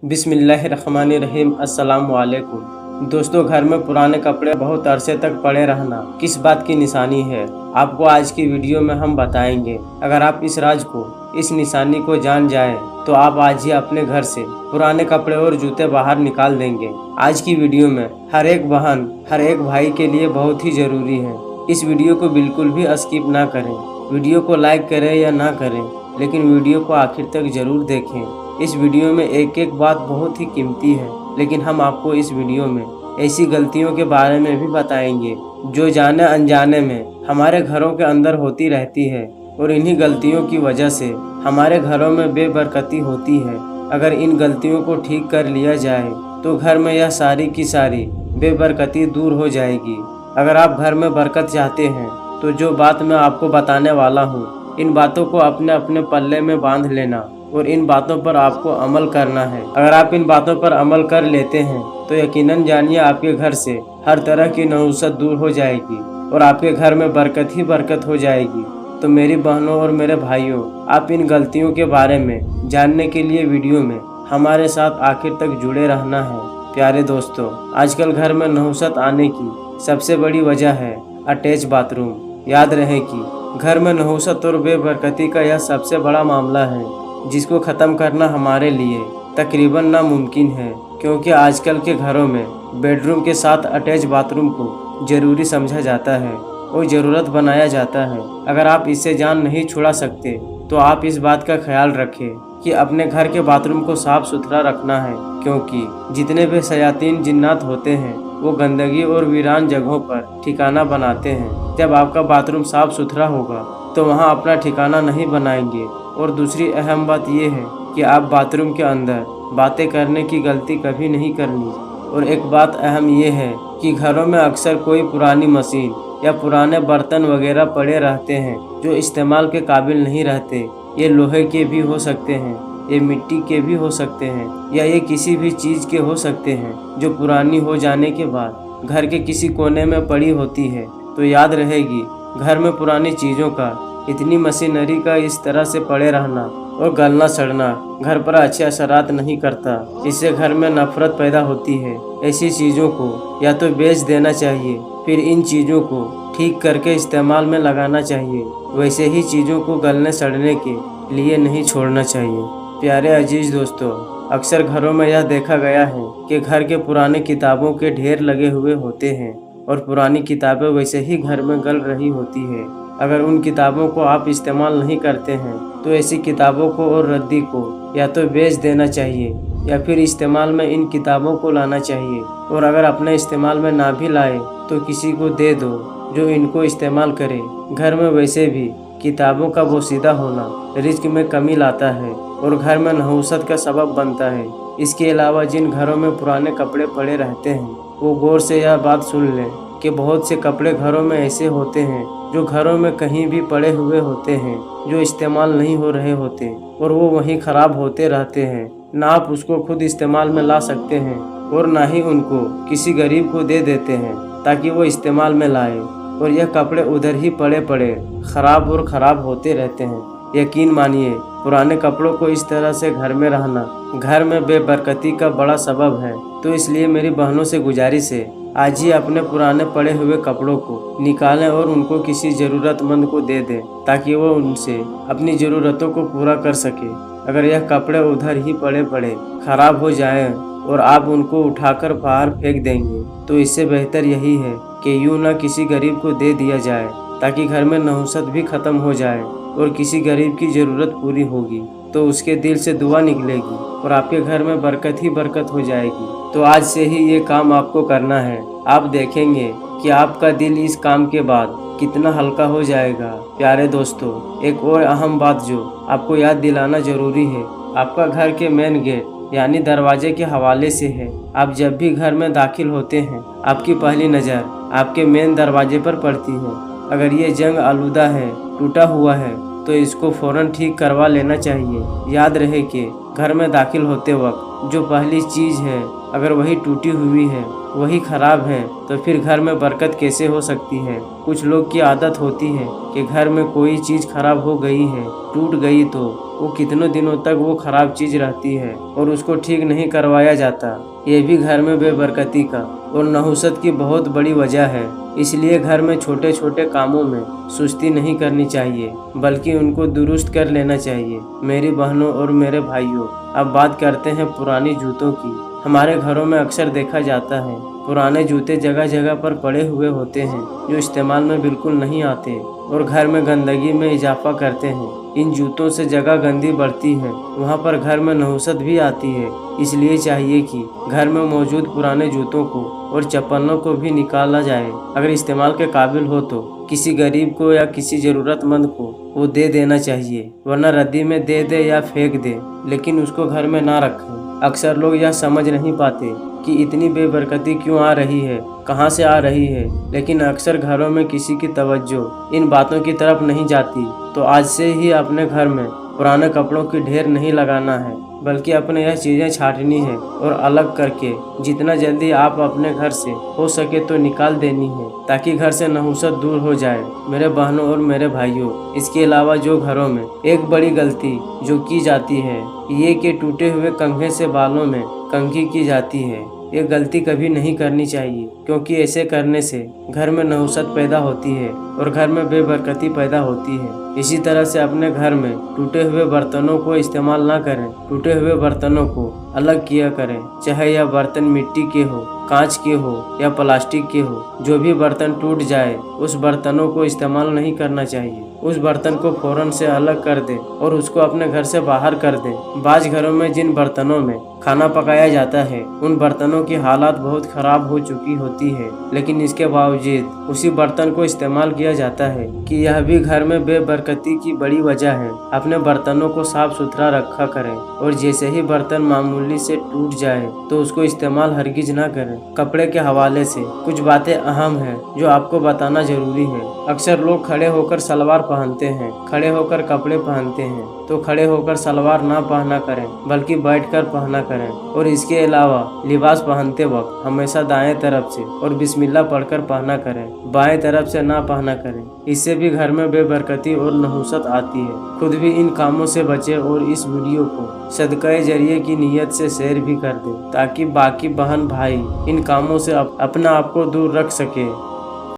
बिस्मिल्लाहिर्रहमानिर्रहीम। अस्सलाम वालेकुम। दोस्तों, घर में पुराने कपड़े बहुत अरसे तक पड़े रहना किस बात की निशानी है, आपको आज की वीडियो में हम बताएंगे। अगर आप इस राज को, इस निशानी को जान जाएं, तो आप आज ही अपने घर से पुराने कपड़े और जूते बाहर निकाल देंगे। आज की वीडियो में हर एक बहन, हर एक भाई के लिए बहुत ही जरूरी है। इस वीडियो को बिल्कुल भी स्किप ना करें। वीडियो को लाइक करें या ना करें, लेकिन वीडियो को आखिर तक जरूर देखें। इस वीडियो में एक एक बात बहुत ही कीमती है, लेकिन हम आपको इस वीडियो में ऐसी गलतियों के बारे में भी बताएंगे जो जाने अनजाने में हमारे घरों के अंदर होती रहती है, और इन्हीं गलतियों की वजह से हमारे घरों में बेबरकती होती है। अगर इन गलतियों को ठीक कर लिया जाए तो घर में यह सारी की सारी बेबरकती दूर हो जाएगी। अगर आप घर में बरकत चाहते हैं तो जो बात मैं आपको बताने वाला हूँ, इन बातों को अपने अपने पल्ले में बांध लेना और इन बातों पर आपको अमल करना है। अगर आप इन बातों पर अमल कर लेते हैं तो यकीनन जानिए आपके घर से हर तरह की नहुसत दूर हो जाएगी और आपके घर में बरकत ही बरकत हो जाएगी। तो मेरी बहनों और मेरे भाइयों, आप इन गलतियों के बारे में जानने के लिए वीडियो में हमारे साथ आखिर तक जुड़े रहना है। प्यारे दोस्तों, आजकल घर में नहुसत आने की सबसे बड़ी वजह है अटैच बाथरूम। याद रहे कि घर में नहुसत और बेबरकती का यह सबसे बड़ा मामला है, जिसको ख़त्म करना हमारे लिए तकरीबन नामुमकिन है, क्योंकि आजकल के घरों में बेडरूम के साथ अटैच बाथरूम को ज़रूरी समझा जाता है और ज़रूरत बनाया जाता है। अगर आप इससे जान नहीं छुड़ा सकते तो आप इस बात का ख्याल रखें कि अपने घर के बाथरूम को साफ़ सुथरा रखना है, क्योंकि जितने भी शयातीन जिन्नात होते हैं वो गंदगी और वीरान जगहों पर ठिकाना बनाते हैं। जब आपका बाथरूम साफ़ सुथरा होगा तो वहाँ अपना ठिकाना नहीं बनाएंगे। और दूसरी अहम बात यह है कि आप बाथरूम के अंदर बातें करने की गलती कभी नहीं करनी। और एक बात अहम यह है कि घरों में अक्सर कोई पुरानी मशीन या पुराने बर्तन वगैरह पड़े रहते हैं जो इस्तेमाल के काबिल नहीं रहते। ये लोहे के भी हो सकते हैं, ये मिट्टी के भी हो सकते हैं, या ये किसी भी चीज़ के हो सकते हैं जो पुरानी हो जाने के बाद घर के किसी कोने में पड़ी होती है। तो याद रहेगी, घर में पुरानी चीज़ों का, इतनी मशीनरी का इस तरह से पड़े रहना और गलना सड़ना घर पर अच्छे असरात नहीं करता। इससे घर में नफरत पैदा होती है। ऐसी चीज़ों को या तो बेच देना चाहिए, फिर इन चीज़ों को ठीक करके इस्तेमाल में लगाना चाहिए। वैसे ही चीज़ों को गलने सड़ने के लिए नहीं छोड़ना चाहिए। प्यारे अजीज दोस्तों, अक्सर घरों में यह देखा गया है कि घर के पुराने किताबों के ढेर लगे हुए होते हैं और पुरानी किताबें वैसे ही घर में गल रही होती है। अगर उन किताबों को आप इस्तेमाल नहीं करते हैं तो ऐसी किताबों को और रद्दी को या तो बेच देना चाहिए या फिर इस्तेमाल में इन किताबों को लाना चाहिए। और अगर अपने इस्तेमाल में ना भी लाए तो किसी को दे दो जो इनको इस्तेमाल करे। घर में वैसे भी किताबों का बोसीदा होना रिज्क में कमी लाता है और घर में नहुसत का सबब बनता है। इसके अलावा जिन घरों में पुराने कपड़े पड़े रहते हैं वो गौर से यह बात सुन लें कि बहुत से कपड़े घरों में ऐसे होते हैं जो घरों में कहीं भी पड़े हुए होते हैं, जो इस्तेमाल नहीं हो रहे होते और वो वहीं ख़राब होते रहते हैं। ना आप उसको खुद इस्तेमाल में ला सकते हैं और ना ही उनको किसी गरीब को दे देते हैं ताकि वो इस्तेमाल में लाए, और यह कपड़े उधर ही पड़े पड़े ख़राब और ख़राब होते रहते हैं। यकीन मानिए, पुराने कपड़ों को इस तरह से घर में रहना घर में बेबरकती का बड़ा सबब है। तो इसलिए मेरी बहनों से गुजारिश है, आज ही अपने पुराने पड़े हुए कपड़ों को निकालें और उनको किसी ज़रूरतमंद को दे दें ताकि वो उनसे अपनी ज़रूरतों को पूरा कर सके। अगर यह कपड़े उधर ही पड़े पड़े ख़राब हो जाएं और आप उनको उठाकर बाहर फेंक देंगे तो इससे बेहतर यही है कि यूँ ना किसी गरीब को दे दिया जाए, ताकि घर में नहुसत भी ख़त्म हो जाए और किसी गरीब की ज़रूरत पूरी होगी तो उसके दिल से दुआ निकलेगी और आपके घर में बरकत ही बरकत हो जाएगी। तो आज से ही ये काम आपको करना है। आप देखेंगे कि आपका दिल इस काम के बाद कितना हल्का हो जाएगा। प्यारे दोस्तों, एक और अहम बात जो आपको याद दिलाना ज़रूरी है, आपका घर के मेन गेट यानी दरवाजे के हवाले से है। आप जब भी घर में दाखिल होते हैं आपकी पहली नज़र आपके मेन दरवाजे पर पड़ती है। अगर ये जंग आलूदा है, टूटा हुआ है, तो इसको फ़ौरन ठीक करवा लेना चाहिए। याद रहे कि घर में दाखिल होते वक्त जो पहली चीज है अगर वही टूटी हुई है, वही खराब है, तो फिर घर में बरकत कैसे हो सकती है। कुछ लोग की आदत होती है कि घर में कोई चीज खराब हो गई है, टूट गई, तो वो कितनों दिनों तक वो खराब चीज रहती है और उसको ठीक नहीं करवाया जाता। ये भी घर में बेबरकती का और नहुसत की बहुत बड़ी वजह है। इसलिए घर में छोटे छोटे कामों में सुस्ती नहीं करनी चाहिए, बल्कि उनको दुरुस्त कर लेना चाहिए। मेरी बहनों और मेरे भाइयों, अब बात करते हैं पुरानी जूतों की। हमारे घरों में अक्सर देखा जाता है पुराने जूते जगह जगह पर पड़े हुए होते हैं, जो इस्तेमाल में बिल्कुल नहीं आते और घर में गंदगी में इजाफा करते हैं। इन जूतों से जगह गंदी बढ़ती है, वहाँ पर घर में नहुसत भी आती है। इसलिए चाहिए कि घर में मौजूद पुराने जूतों को और चप्पलों को भी निकाला जाए। अगर इस्तेमाल के काबिल हो तो किसी गरीब को या किसी जरूरतमंद को वो दे देना चाहिए, वरना रद्दी में दे दे या फेंक दे, लेकिन उसको घर में ना रखें। अक्सर लोग यह समझ नहीं पाते कि इतनी बेबरकती क्यों आ रही है, कहाँ से आ रही है, लेकिन अक्सर घरों में किसी की तवज्जो इन बातों की तरफ नहीं जाती। तो आज से ही अपने घर में पुराने कपड़ों की ढेर नहीं लगाना है, बल्कि अपने यह चीज़ें छांटनी है और अलग करके जितना जल्दी आप अपने घर से हो सके तो निकाल देनी है, ताकि घर से नहुसत दूर हो जाए। मेरे बहनों और मेरे भाइयों, इसके अलावा जो घरों में एक बड़ी गलती जो की जाती है ये कि टूटे हुए कंघे से बालों में कंघी की जाती है। ये गलती कभी नहीं करनी चाहिए, क्योंकि ऐसे करने से घर में नहुसत पैदा होती है और घर में बेबरकती पैदा होती है। इसी तरह से अपने घर में टूटे हुए बर्तनों को इस्तेमाल ना करें। टूटे हुए बर्तनों को अलग किया करें, चाहे यह बर्तन मिट्टी के हो, कांच के हो या प्लास्टिक के हो। जो भी बर्तन टूट जाए उस बर्तनों को इस्तेमाल नहीं करना चाहिए। उस बर्तन को फौरन से अलग कर दें और उसको अपने घर से बाहर कर दें। बाज घरों में जिन बर्तनों में खाना पकाया जाता है उन बर्तनों की हालत बहुत खराब हो चुकी होती है, लेकिन इसके बावजूद उसी बर्तन को इस्तेमाल किया जाता है कि यह भी घर में बेबरकती की बड़ी वजह है। अपने बर्तनों को साफ सुथरा रखा करें और जैसे ही बर्तन मामूली से टूट जाए तो उसको इस्तेमाल हरगिज ना करें। कपड़े के हवाले से कुछ बातें अहम है जो आपको बताना जरूरी है। अक्सर लोग खड़े होकर सलवार पहनते हैं, खड़े होकर कपड़े पहनते हैं, तो खड़े होकर सलवार ना पहना करें, बल्कि बैठकर पहना करें। और इसके अलावा लिबास पहनते वक्त हमेशा दाएं तरफ से और बिस्मिल्लाह पढ़कर पहना करें, बाएं तरफ से ना पहना करें। इससे भी घर में बेबरकती और नहुसत आती है। खुद भी इन कामों से बचे और इस वीडियो को सदका जरिए की नीयत से शेयर भी कर दें, ताकि बाकी बहन भाई इन कामों से अपना आप को दूर रख सके।